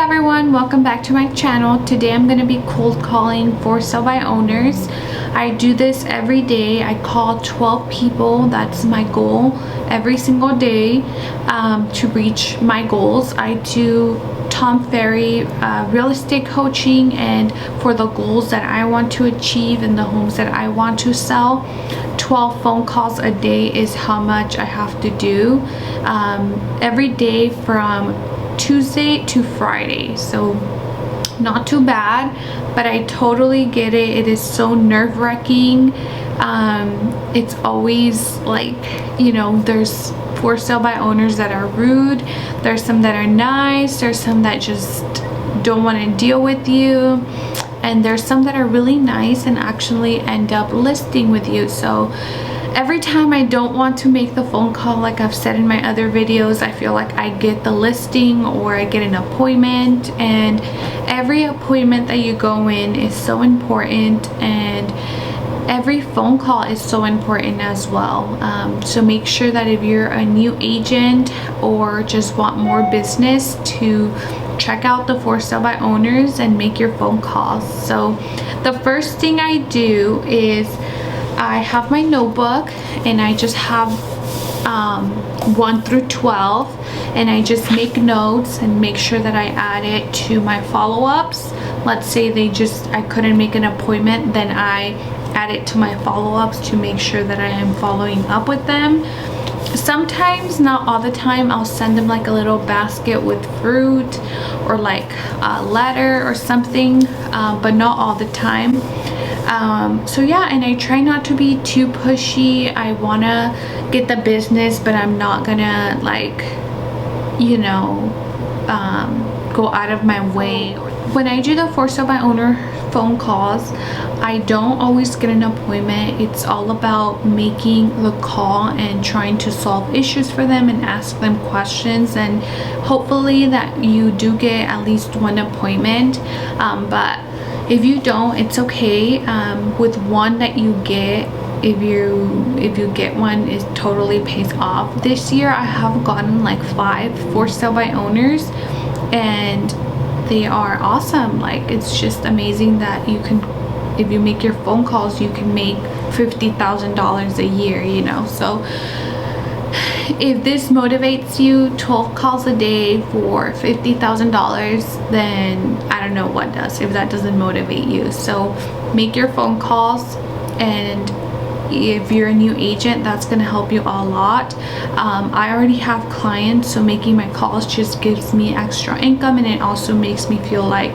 everyone, welcome back to my channel. Today I'm going to be cold calling for sale by owners. I do this every day. I call 12 people. That's my goal every single day to reach my goals. I do Tom Ferry real estate coaching, and for the goals that I want to achieve and the homes that I want to sell, 12 phone calls a day is how much I have to do every day from Tuesday to Friday. So not too bad, but I totally get it. It is so nerve-wracking. It's always like, you know, there's for sale by owners that are rude, there's some that are nice, there's some that just don't want to deal with you, and there's some that are really nice and actually end up listing with you. So every time I don't want to make the phone call, like I've said in my other videos, I feel like I get the listing or I get an appointment, and every appointment that you go in is so important, and every phone call is so important as well. So make sure that if you're a new agent or just want more business, to check out the for sale by owners and make your phone calls. So the first thing I do is I have my notebook and I just have 1 through 12, and I just make notes and make sure that I add it to my follow-ups. Let's say I couldn't make an appointment, then I add it to my follow-ups to make sure that I am following up with them. Sometimes, not all the time, I'll send them like a little basket with fruit or like a letter or something, but not all the time. So yeah, and I try not to be too pushy. I want to get the business, but I'm not gonna, like, you know, go out of my way. When I do the for sale by owner phone calls, I don't always get an appointment. It's all about making the call and trying to solve issues for them and ask them questions, and hopefully that you do get at least one appointment. But if you don't, it's okay. With one that you get, if you get one, it totally pays off. This year I have gotten like 5 for sale by owners, and they are awesome. Like, it's just amazing that you can, if you make your phone calls, you can make $50,000 a year, you know. So if this motivates you, 12 calls a day for $50,000, then I don't know what does, if that doesn't motivate you. So make your phone calls, and if you're a new agent, that's going to help you a lot. I already have clients, so making my calls just gives me extra income, and it also makes me feel like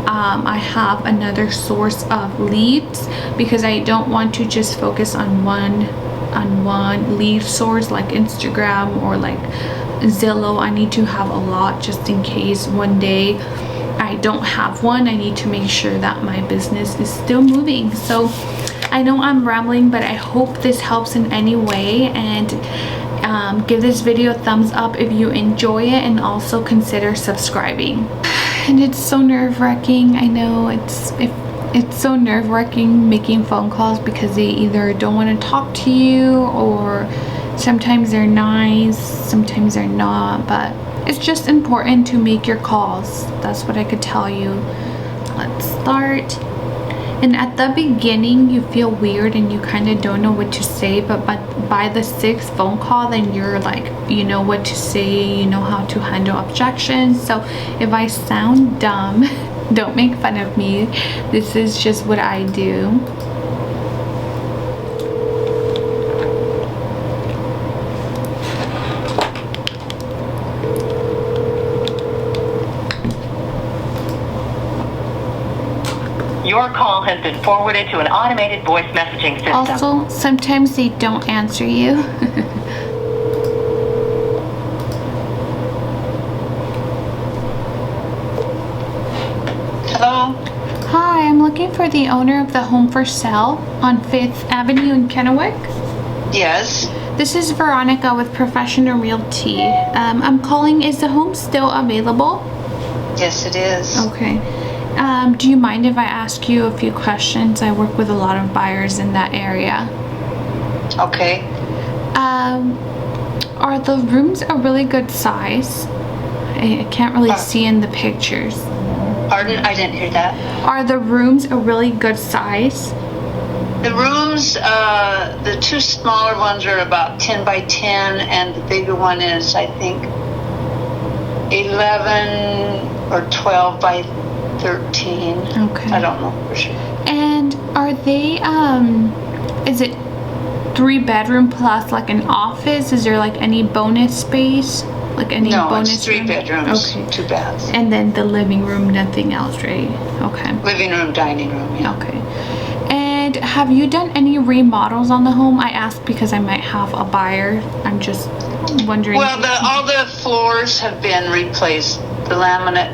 I have another source of leads, because I don't want to just focus on one lead source like Instagram or like Zillow. I need to have a lot, just in case one day I don't have one. I need to make sure that my business is still moving. So I know I'm rambling, but I hope this helps in any way, and give this video a thumbs up if you enjoy it, and also consider subscribing. And it's so nerve-wracking. I know it's so nerve-wracking making phone calls, because they either don't want to talk to you, or sometimes they're nice, sometimes they're not. But it's just important to make your calls. That's what I could tell you. Let's start. And at the beginning you feel weird and you kind of don't know what to say, but by the 6th phone call, then you're like, you know what to say, you know how to handle objections. So if I sound dumb, don't make fun of me. This is just what I do. Your call has been forwarded to an automated voice messaging system. Also, sometimes they don't answer you. Hello? Hi, I'm looking for the owner of the home for sale on 5th Avenue in Kennewick. Yes. This is Veronica with Professional Realty. I'm calling, is the home still available? Yes, it is. Okay. Do you mind if I ask you a few questions? I work with a lot of buyers in that area. Okay. Are the rooms a really good size? I can't really see in the pictures. Pardon? I didn't hear that. Are the rooms a really good size? The rooms, the two smaller ones are about 10 by 10, and the bigger one is, I think, 11 or 12 by 13. Okay. I don't know for sure. And are they, is it 3-bedroom plus like an office? Is there like any bonus space? Like any No, bonus it's 3 room? bedrooms, Okay. 2 baths. And then the living room, nothing else, right? Okay. Living room, dining room, yeah. Okay. And have you done any remodels on the home? I ask because I might have a buyer. I'm just wondering. Well, all the floors have been replaced. The laminate,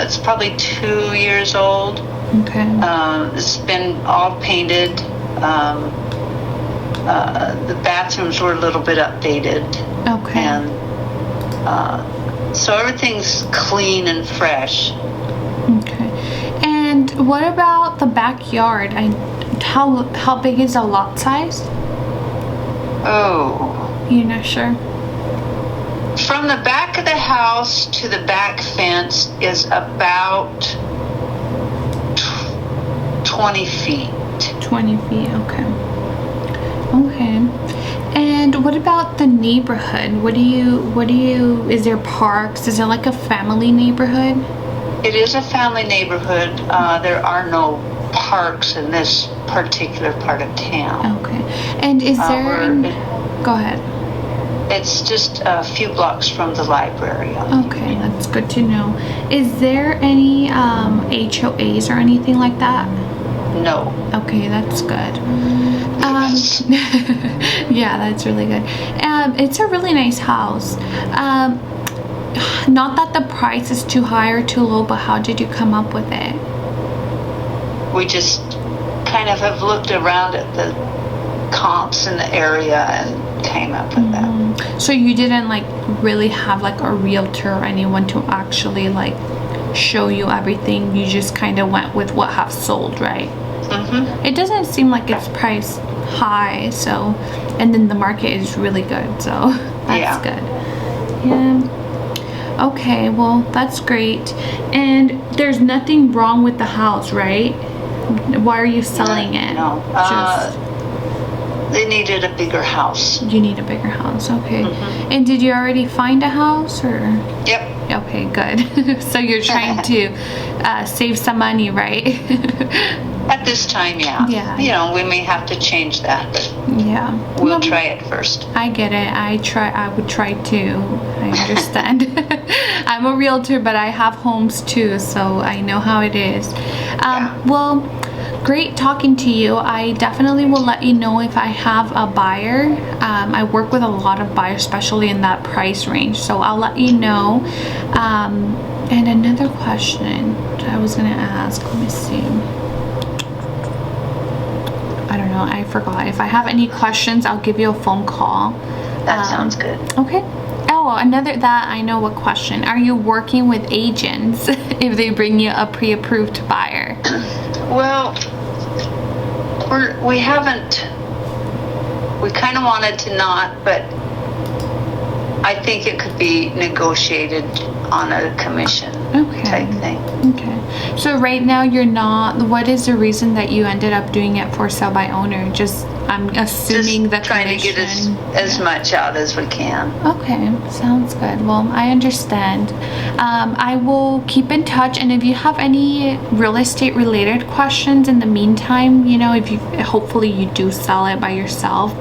it's probably 2 years old. Okay. It's been all painted. The bathrooms were a little bit updated. Okay. And so everything's clean and fresh. Okay. And what about the backyard? How big is the lot size? Oh. You're not sure? From the back of the house to the back fence is about 20 feet. 20 feet, okay. Okay. And what about the neighborhood? Is there parks? Is it like a family neighborhood? It is a family neighborhood. There are no parks in this particular part of town. Okay. And is there... Go ahead. It's just a few blocks from the library. Okay, that's good to know. Is there any HOAs or anything like that? No. Okay, that's good. Yeah, that's really good. It's a really nice house. Not that the price is too high or too low, but how did you come up with it? We just kind of have looked around at the comps in the area and came up with that. So you didn't like really have like a realtor or anyone to actually like show you everything. You just kind of went with what have sold, right? Mm-hmm. It doesn't seem like it's priced high, so, and then the market is really good, so that's good. Yeah. Okay, well, that's great. And there's nothing wrong with the house, right? Why are you selling it? No. They needed a bigger house. You need a bigger house, okay. Mm-hmm. And did you already find a house, or? Yep. Okay, good. So you're trying to save some money, right? At this time, yeah. Yeah. You know, we may have to change that, but yeah. we'll try it first. I get it. I would try too. I understand. I'm a realtor, but I have homes too, so I know how it is. Well, great talking to you. I definitely will let you know if I have a buyer. I work with a lot of buyers, especially in that price range, so I'll let you know. And another question I was gonna ask, let me see. I don't know, I forgot. If I have any questions, I'll give you a phone call. That sounds good. Okay. Oh, I know what question. Are you working with agents if they bring you a pre-approved buyer? Well, we kind of wanted to not, but I think it could be negotiated on a commission type thing. Okay. So right now you're not, what is the reason that you ended up doing it for sale by owner? I'm assuming just trying to get as much out as we can. Okay, sounds good. Well, I understand. I will keep in touch, and if you have any real estate related questions in the meantime, you know, hopefully you do sell it by yourself.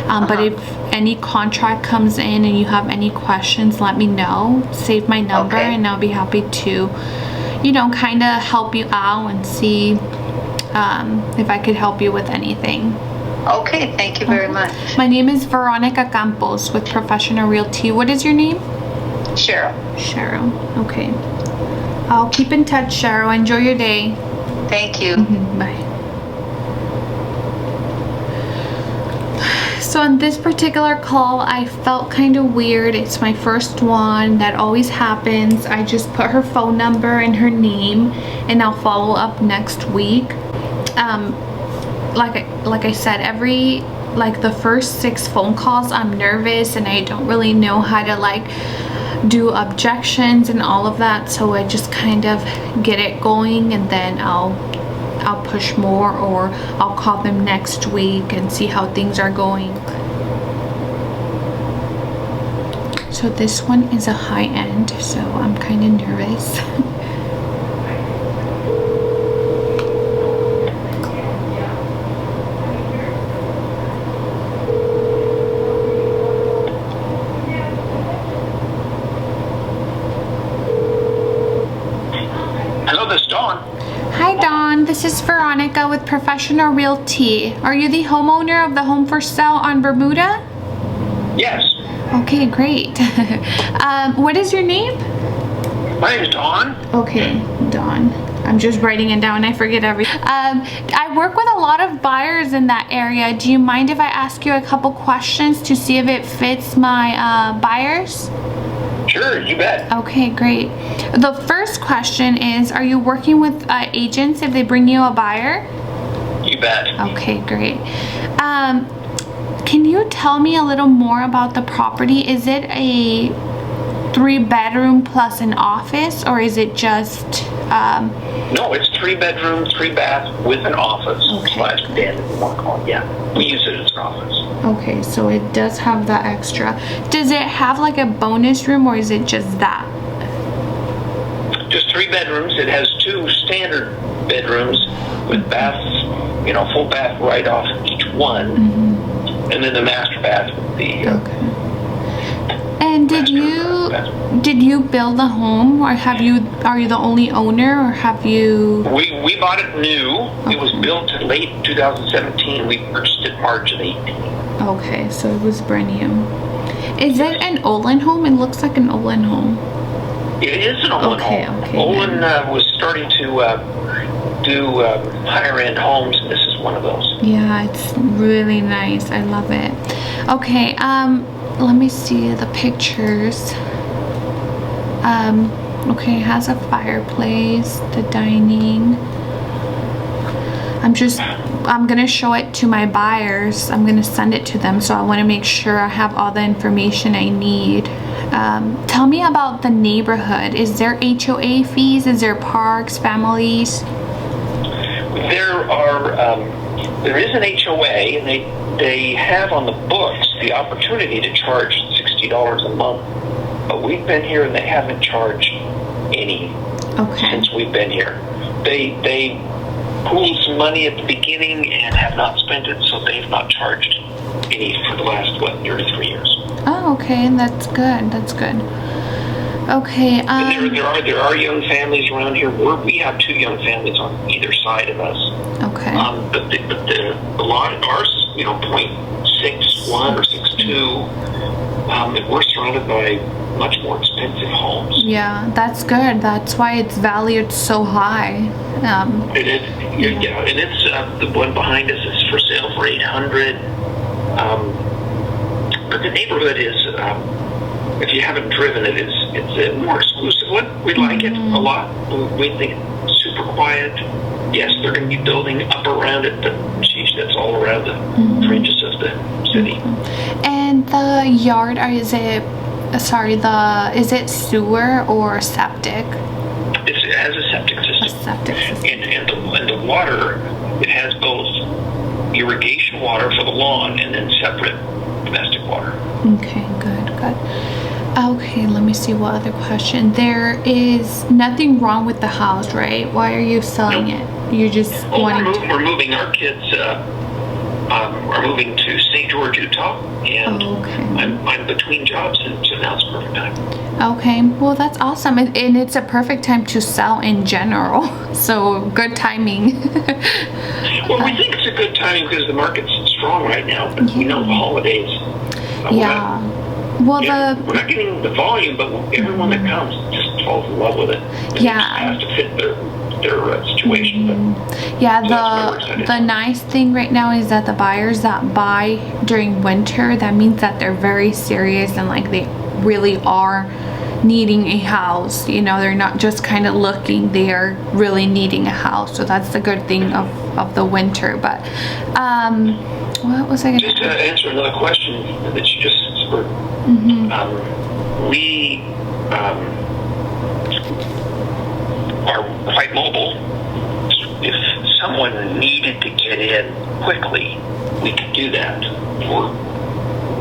But if any contract comes in and you have any questions, let me know. Save my number, and I'll be happy to, you know, kind of help you out and see if I could help you with anything. Okay, thank you very much. My name is Veronica Campos with Professional Realty. What is your name? Cheryl. Cheryl. Okay. I'll keep in touch, Cheryl. Enjoy your day. Thank you. Bye. So on this particular call, I felt kind of weird. It's my first one. That always happens. I just put her phone number and her name, and I'll follow up next week. Like I said, the first 6 phone calls, I'm nervous and I don't really know how to do objections and all of that, so I just kind of get it going, and then I'll push more, or I'll call them next week and see how things are going. So this one is a high end, so I'm kind of nervous. Hello, this is Dawn. Hi Dawn, this is Veronica with Professional Realty. Are you the homeowner of the home for sale on Bermuda? Yes. Okay, great. What is your name? My name is Dawn. Okay, Dawn. I'm just writing it down. I forget everything. I work with a lot of buyers in that area. Do you mind if I ask you a couple questions to see if it fits my buyers? Sure, you bet. Okay, great. The first question is, are you working with agents if they bring you a buyer? You bet. Okay, great. Can you tell me a little more about the property? Is it a 3-bedroom plus an office, or is it just No, it's 3 bedrooms, 3 baths with an office. Okay. Slash den, if you want to call it. Yeah, we use it as an office. okay, so it does have that extra. Does it have like a bonus room, or is it just that? Just 3 bedrooms. It has 2 standard bedrooms with baths, full bath right off each one. And then the master bath with the Okay. And did you build the home, or are you the only owner, or have you? We bought it new. Okay. It was built in late 2017. We purchased it March of 18. Okay, so it was brand new. Is it an Olin home? It looks like an Olin home. It is an Olin home. Okay. Olin was starting to do higher end homes, and this is one of those. Yeah, it's really nice. I love it. Okay, let me see the pictures. Okay, it has a fireplace, the dining. I'm gonna show it to my buyers. I'm gonna send it to them, so I want to make sure I have all the information I need. Tell me about the neighborhood. Is there HOA fees? Is there parks, families? There is an HOA, and they have on the books the opportunity to charge $60 a month. But we've been here and they haven't charged any since we've been here. They pooled some money at the beginning and have not spent it, so they've not charged any for the last nearly 3 years. Oh, okay, that's good. That's good. Okay. There are young families around here. We have 2 young families on either side of us. Okay. But the lot of ours is 0.61 or 62. And we're surrounded by much more expensive homes. Yeah, that's good. That's why it's valued so high. It is, yeah, and it's the one behind us is for sale for $800. But the neighborhood is, if you haven't driven it, it's a more exclusive one. We like it a lot. We think it's super quiet. Yes, they're going to be building up around it, but geez, that's all around the fringes of the city. And the yard, is it sewer or septic? It has a septic system. A septic system. And the water, it has both irrigation water for the lawn and then separate domestic water. Okay, good. Okay, let me see what other question. There is nothing wrong with the house, right? Why are you selling it? You just wanting to... We're moving. Our kids are moving to St. George, Utah, and I'm between jobs, and so now it's perfect time. Okay, well that's awesome, and it's a perfect time to sell in general. So good timing. Well, we think it's a good timing because the market's strong right now, but we know the holidays. We're not getting the volume, but everyone that comes just falls in love with it. It has to fit their situation. The nice thing right now is that the buyers that buy during winter, that means that they're very serious and like they really are needing a house. They're not just kind of looking, they are really needing a house. So that's the good thing of the winter. But what was I going to just to answer another question that you just spurred? we are quite mobile. If someone needed to get in quickly, we could do that.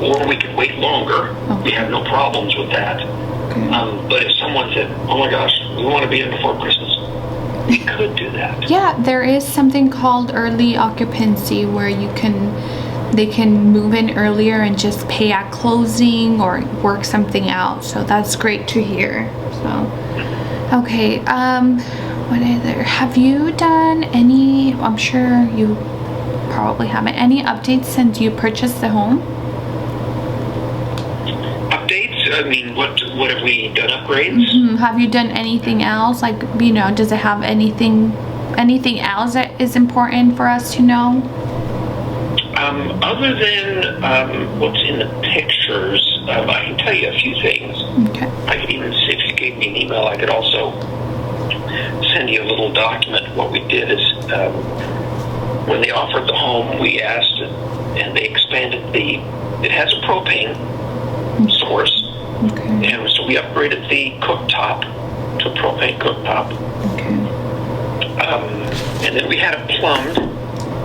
Or we could wait longer. Okay. We have no problems with that. Okay. But if someone said, oh my gosh, we want to be in before Christmas, we could do that. Yeah, there is something called early occupancy where they can move in earlier and just pay at closing or work something out. So that's great to hear. So, okay. What other? Have you done any? I'm sure you probably haven't. Any updates since you purchased the home? Updates? I mean, what have we done? Upgrades? Have you done anything else? Like, does it have anything else that is important for us to know? Other than what's in the pictures, I can tell you a few things. Okay. I could even, if you gave me an email, I could also send you a little document. What we did is, when they offered the home, we asked, and they expanded it has a propane source. Okay. And so we upgraded the cooktop to a propane cooktop. Okay. And then we had it plumbed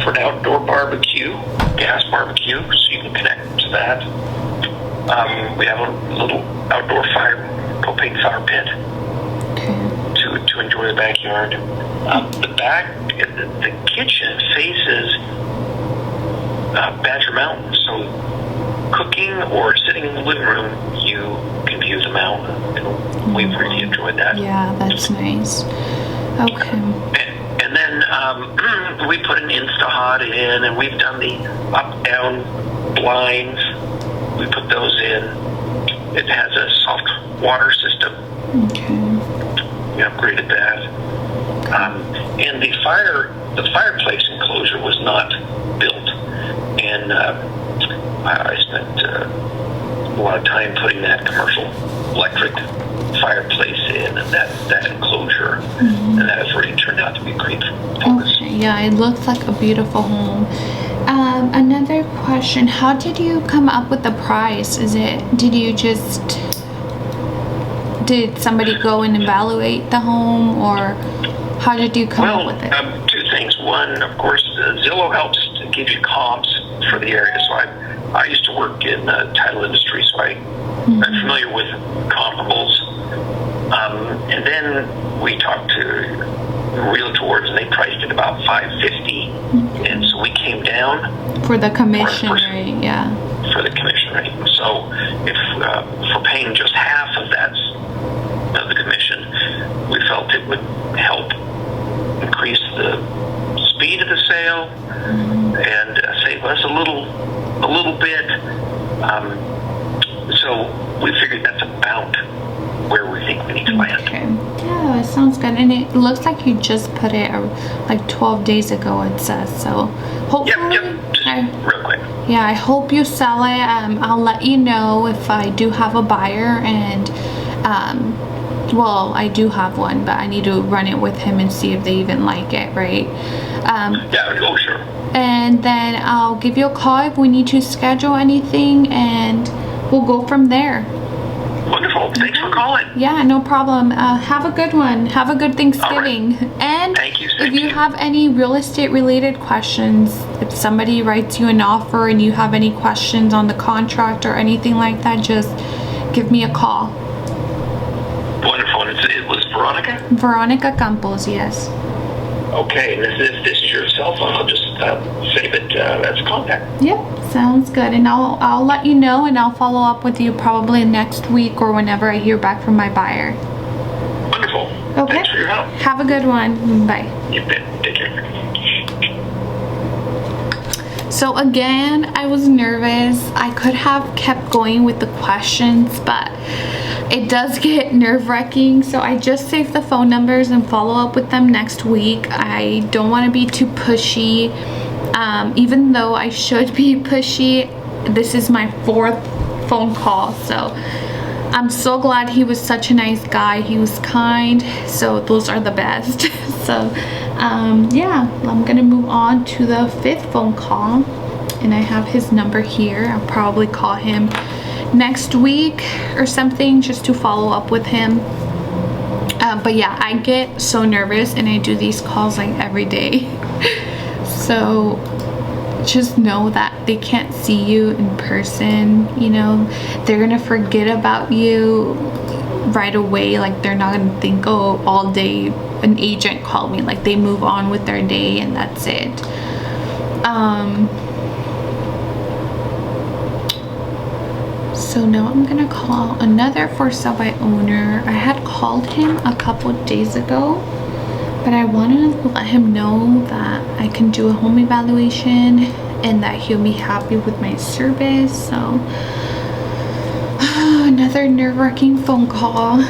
for an outdoor barbecue, gas barbecue, so you can connect to that. We have a little outdoor propane fire pit to enjoy the backyard. The kitchen faces Badger Mountain, so cooking or sitting in the living room, you can view the mountain, and we've really enjoyed that. Yeah, that's nice. Okay. And then we put an Insta-Hot in, and we've done the up-down blinds. We put those in. It has a soft water system. Okay. We upgraded that. And the fireplace enclosure was not built. And I spent a lot of time putting that commercial electric fireplace in, and that enclosure, and that has really turned out to be great for us. Okay. Yeah, it looks like a beautiful home. Another question: how did you come up with the price? Did somebody go and evaluate the home, or how did you come up with it? Two things. One, of course, Zillow helps to give you comps for the area. So I used to work in the title industry, so I'm familiar with comparables. And then we talked to Realtors, and they priced it about $550, and so we came down For the commission rate, yeah. for the commission rate. So if for paying just half of that of the commission, we felt it would help increase the speed of the sale and save us a little bit. So we figured that's about where we think we need to land. Okay. Yeah, it sounds good. And it looks like you just put it like 12 days ago, it says. So hopefully, Yep. Just real quick. yeah, I hope you sell it. I'll let you know if I do have a buyer, and well, I do have one, but I need to run it with him and see if they even like it, right? Yeah, sure. And then I'll give you a call if we need to schedule anything, and we'll go from there. Wonderful. Thanks for calling. Yeah, no problem. Have a good one. Have a good Thanksgiving. All right. And Thank you. if you have any real estate related questions, if somebody writes you an offer and you have any questions on the contract or anything like that, just give me a call. Wonderful. And it was Veronica? Veronica Campos, yes. Okay, and if this is your cell phone, I'll just save it as a contact. Yep, sounds good. And I'll let you know, and I'll follow up with you probably next week or whenever I hear back from my buyer. Wonderful. Okay. Thanks for your help. Have a good one. Bye. You bet. Take care. So again, I was nervous. I could have kept going with the questions, but it does get nerve-wracking. So I just saved the phone numbers and follow up with them next week. I don't want to be too pushy. Even though I should be pushy, this is my 4th phone call. So I'm so glad he was such a nice guy. He was kind. So those are the best. So yeah, I'm gonna move on to the 5th phone call, and I have his number here. I'll probably call him next week or something, just to follow up with him. But yeah, I get so nervous and I do these calls like every day. So just know that they can't see you in person, you know. They're gonna forget about you right away. Like, they're not gonna think, oh, all day an agent called me. Like, they move on with their day and that's it. So now I'm gonna call another for sale by owner. I had called him a couple days ago, but I wanted to let him know that I can do a home evaluation and that he'll be happy with my service. So another nerve-wracking phone call.